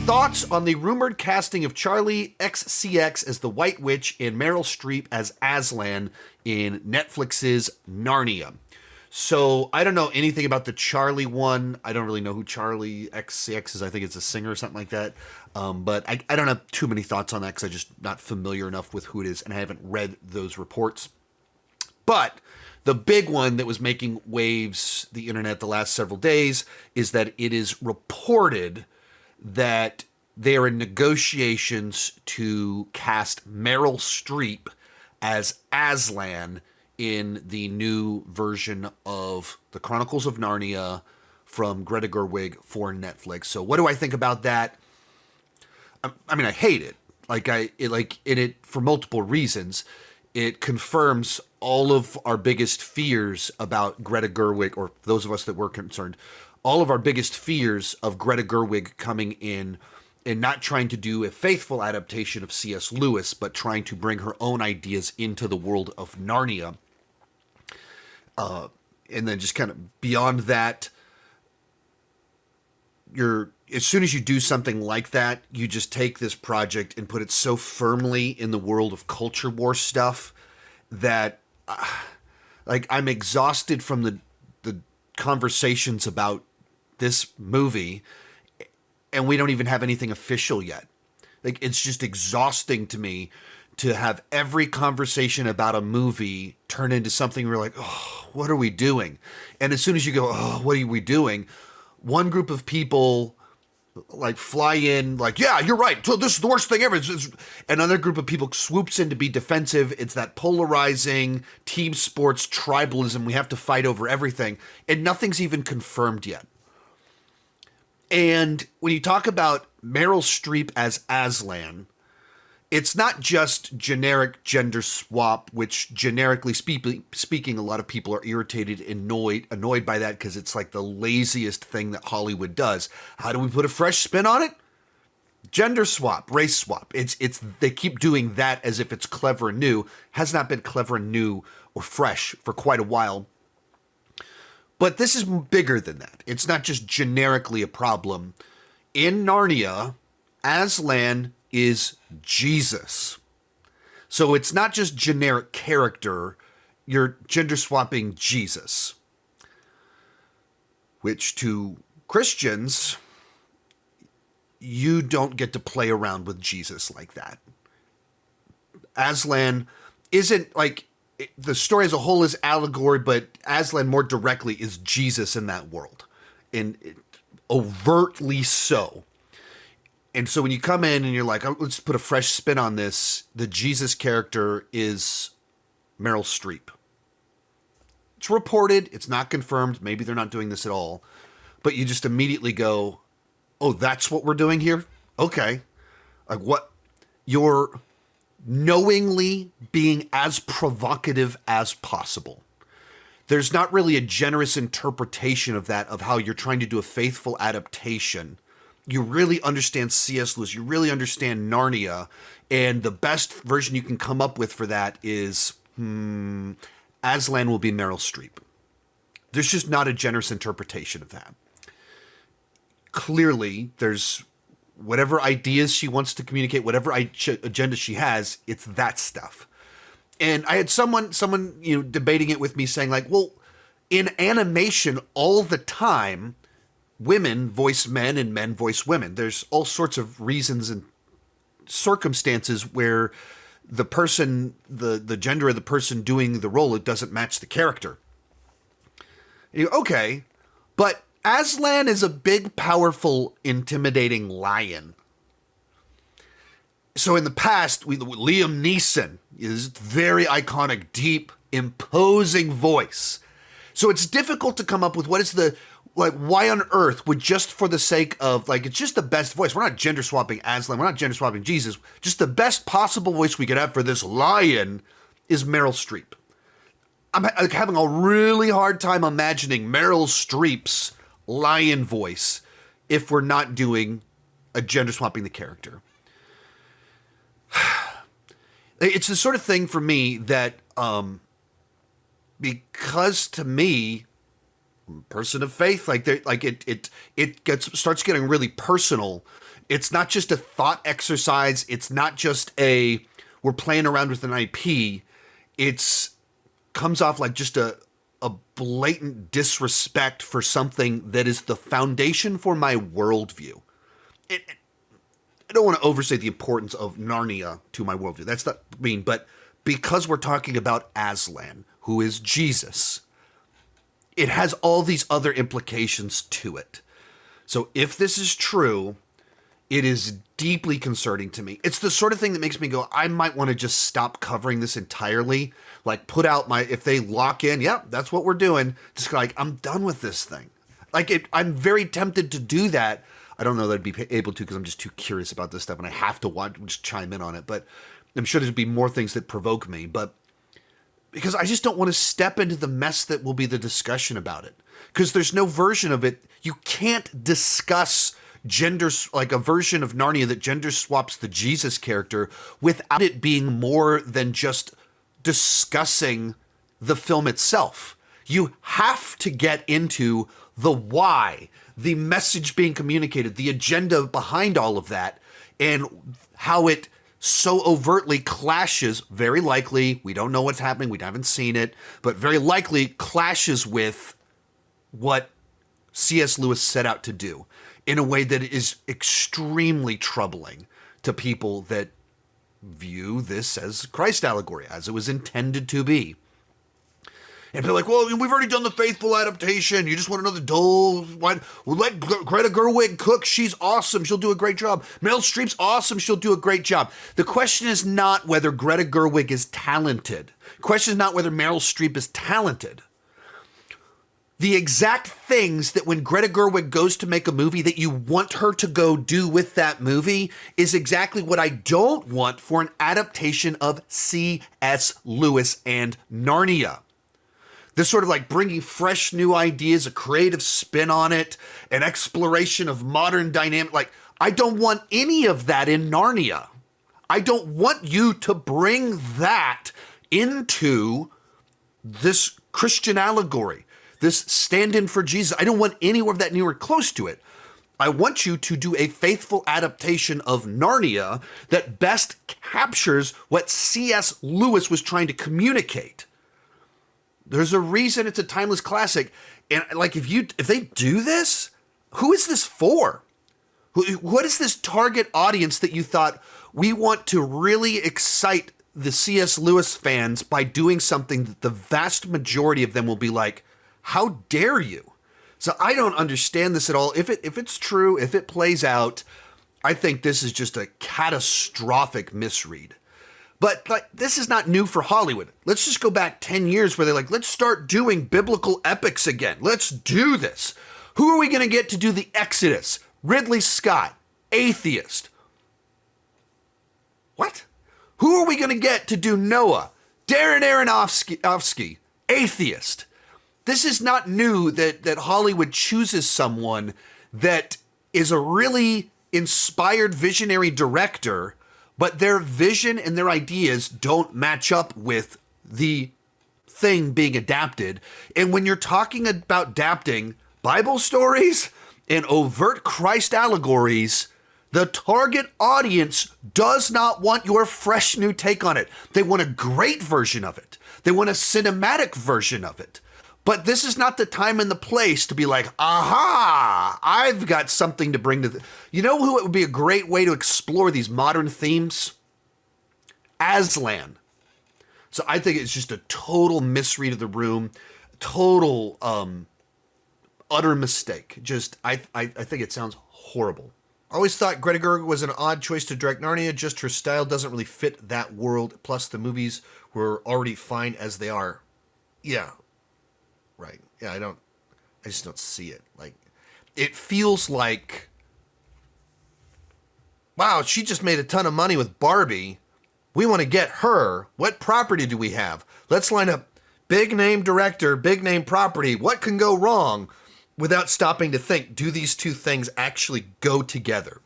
Thoughts on the rumored casting of Charlie XCX as the White Witch and Meryl Streep as Aslan in Netflix's Narnia. So I don't know anything about the Charlie one. I don't really know who Charlie XCX is. I think it's a singer or something like that. But I don't have too many thoughts on that because I'm just not familiar enough with who it is, and I haven't read those reports. But the big one that was making waves the internet the last several days is that it is reported that they are in negotiations to cast Meryl Streep as Aslan in the new version of The Chronicles of Narnia from Greta Gerwig for Netflix. So what do I think about that? I mean, I hate it. For multiple reasons. It confirms all of our biggest fears about Greta Gerwig, or those of us that were concerned, all of our biggest fears of Greta Gerwig coming in and not trying to do a faithful adaptation of C.S. Lewis, but trying to bring her own ideas into the world of Narnia. And then just kind of beyond that, as soon as you do something like that, you just take this project and put it so firmly in the world of culture war stuff that I'm exhausted from the conversations about this movie, and we don't even have anything official yet. It's just exhausting to me to have every conversation about a movie turn into something we're like, oh, what are we doing? And as soon as you go, oh, what are we doing? One group of people fly in yeah, you're right. This is the worst thing ever. Another group of people swoops in to be defensive. It's that polarizing team sports tribalism. We have to fight over everything. And nothing's even confirmed yet. And when you talk about Meryl Streep as Aslan, it's not just generic gender swap, which generically speaking, a lot of people are irritated and annoyed by that because it's like the laziest thing that Hollywood does. How do we put a fresh spin on it? Gender swap, race swap. They keep doing that as if it's clever and new. Has not been clever and new or fresh for quite a while. But this is bigger than that. It's not just generically a problem. In Narnia, Aslan is Jesus. So it's not just generic character, you're gender swapping Jesus. Which to Christians, you don't get to play around with Jesus like that. Aslan isn't the story as a whole is allegory, but Aslan more directly is Jesus in that world. And overtly so. And so when you come in and you're like, oh, let's put a fresh spin on this, the Jesus character is Meryl Streep. It's reported, it's not confirmed, maybe they're not doing this at all, but you just immediately go, oh, that's what we're doing here? Okay. What? You're knowingly being as provocative as possible. There's not really a generous interpretation of that, of how you're trying to do a faithful adaptation. You really understand C.S. Lewis, you really understand Narnia, and the best version you can come up with for that is, Aslan will be Meryl Streep. There's just not a generous interpretation of that. Clearly, there's whatever ideas she wants to communicate, whatever agenda she has, it's that stuff. And I had someone debating it with me saying well, in animation all the time, women voice men and men voice women. There's all sorts of reasons and circumstances where the person, the gender of the person doing the role, it doesn't match the character. Okay, but Aslan is a big, powerful, intimidating lion. So in the past, Liam Neeson is very iconic, deep, imposing voice. So it's difficult to come up with what is why on earth would, just for the sake of, it's just the best voice. We're not gender swapping Aslan. We're not gender swapping Jesus. Just the best possible voice we could have for this lion is Meryl Streep. I'm having a really hard time imagining Meryl Streep's lion voice if we're not doing a gender swapping the character. It's the sort of thing for me that, because to me, person of faith, it starts getting really personal. It's not just a thought exercise. It's not just we're playing around with an IP. It's comes off like just a blatant disrespect for something that is the foundation for my worldview. I don't want to overstate the importance of Narnia to my worldview. That's not mean, but because we're talking about Aslan, who is Jesus, it has all these other implications to it. So if this is true, it is deeply concerning to me. It's the sort of thing that makes me go, I might want to just stop covering this entirely. Like put out if they lock in, yeah, that's what we're doing. Just like, I'm done with this thing. I'm very tempted to do that. I don't know that I'd be able to because I'm just too curious about this stuff and I have to just chime in on it. But I'm sure there'd be more things that provoke me. But because I just don't want to step into the mess that will be the discussion about it. Because there's no version of it. You can't discuss gender, like a version of Narnia that gender swaps the Jesus character without it being more than just discussing the film itself. You have to get into the why, the message being communicated, the agenda behind all of that, and how it so overtly clashes, very likely, we don't know what's happening, we haven't seen it, but very likely clashes with what C.S. Lewis set out to do in a way that is extremely troubling to people that view this as Christ allegory, as it was intended to be. And be like, well, we've already done the faithful adaptation. You just want another dull one? We'll let Greta Gerwig cook. She's awesome. She'll do a great job. Meryl Streep's awesome. She'll do a great job. The question is not whether Greta Gerwig is talented. The question is not whether Meryl Streep is talented. The exact things that when Greta Gerwig goes to make a movie that you want her to go do with that movie is exactly what I don't want for an adaptation of C.S. Lewis and Narnia. This sort of like bringing fresh new ideas, a creative spin on it, an exploration of modern dynamic. Like, I don't want any of that in Narnia. I don't want you to bring that into this Christian allegory, this stand-in for Jesus. I don't want anywhere of that anywhere close to it. I want you to do a faithful adaptation of Narnia that best captures what C.S. Lewis was trying to communicate. There's a reason it's a timeless classic. And like, if they do this, who is this for? What is this target audience that you thought we want to really excite the C.S. Lewis fans by doing something that the vast majority of them will be like, how dare you? So I don't understand this at all. If it's true, if it plays out, I think this is just a catastrophic misread. But like, this is not new for Hollywood. Let's just go back 10 years where they're like, let's start doing biblical epics again. Let's do this. Who are we going to get to do the Exodus? Ridley Scott, atheist. What? Who are we going to get to do Noah? Darren Aronofsky, atheist. This is not new that Hollywood chooses someone that is a really inspired visionary director, but their vision and their ideas don't match up with the thing being adapted. And when you're talking about adapting Bible stories and overt Christ allegories, the target audience does not want your fresh new take on it. They want a great version of it. They want a cinematic version of it. But this is not the time and the place to be like, aha, I've got something to bring to the... You know who it would be a great way to explore these modern themes? Aslan. So I think it's just a total misread of the room, total utter mistake. Just, I think it sounds horrible. I always thought Greta Gerwig was an odd choice to direct Narnia, just her style doesn't really fit that world, plus the movies were already fine as they are. Yeah. Right. Yeah, I just don't see it. Like, it feels like, wow, she just made a ton of money with Barbie. We want to get her. What property do we have? Let's line up big name director, big name property. What can go wrong? Without stopping to think, do these two things actually go together?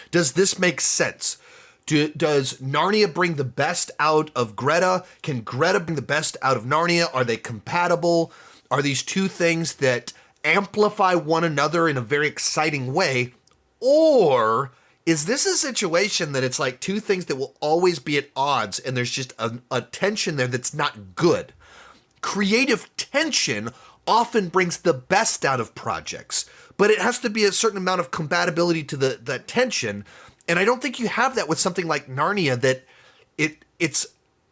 Does this make sense? Does Narnia bring the best out of Greta? Can Greta bring the best out of Narnia? Are they compatible? Are these two things that amplify one another in a very exciting way? Or Is this a situation that it's like two things that will always be at odds and there's just a tension there that's not good? Creative tension often brings the best out of projects, but it has to be a certain amount of compatibility to that tension. And I don't think you have that with something like Narnia, that it's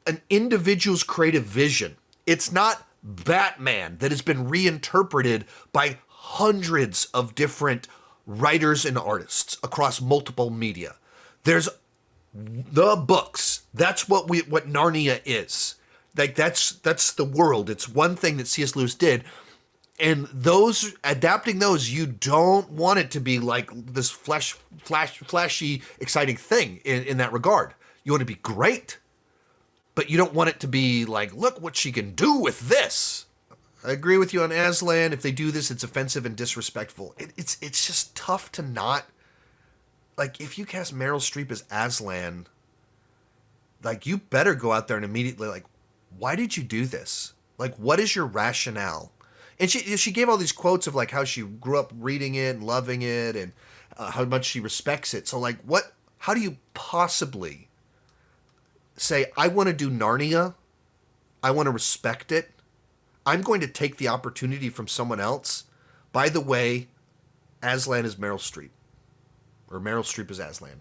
an individual's creative vision. It's not Batman that has been reinterpreted by hundreds of different writers and artists across multiple media. There's the books. That's what Narnia is. Like that's the world. It's one thing that C.S. Lewis did. And adapting those, you don't want it to be like this flashy, exciting thing in that regard. You want it to be great, but you don't want it to be like, look what she can do with this. I agree with you on Aslan. If they do this, it's offensive and disrespectful. It's just tough to not, like, if you cast Meryl Streep as Aslan, like, you better go out there and immediately, like, why did you do this? Like, what is your rationale? And she gave all these quotes of, like, how she grew up reading it and loving it and how much she respects it. So, like, how do you possibly say, I want to do Narnia, I want to respect it, I'm going to take the opportunity from someone else? By the way, Aslan is Meryl Streep. Or Meryl Streep is Aslan.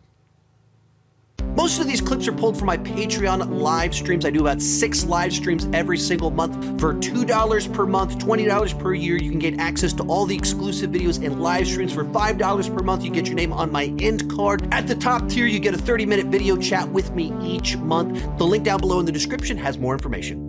Most of these clips are pulled from my Patreon live streams. I do about 6 live streams every single month. For $2 per month, $20 per year, you can get access to all the exclusive videos and live streams. For $5 per month, you get your name on my end card. At the top tier, you get a 30-minute video chat with me each month. The link down below in the description has more information.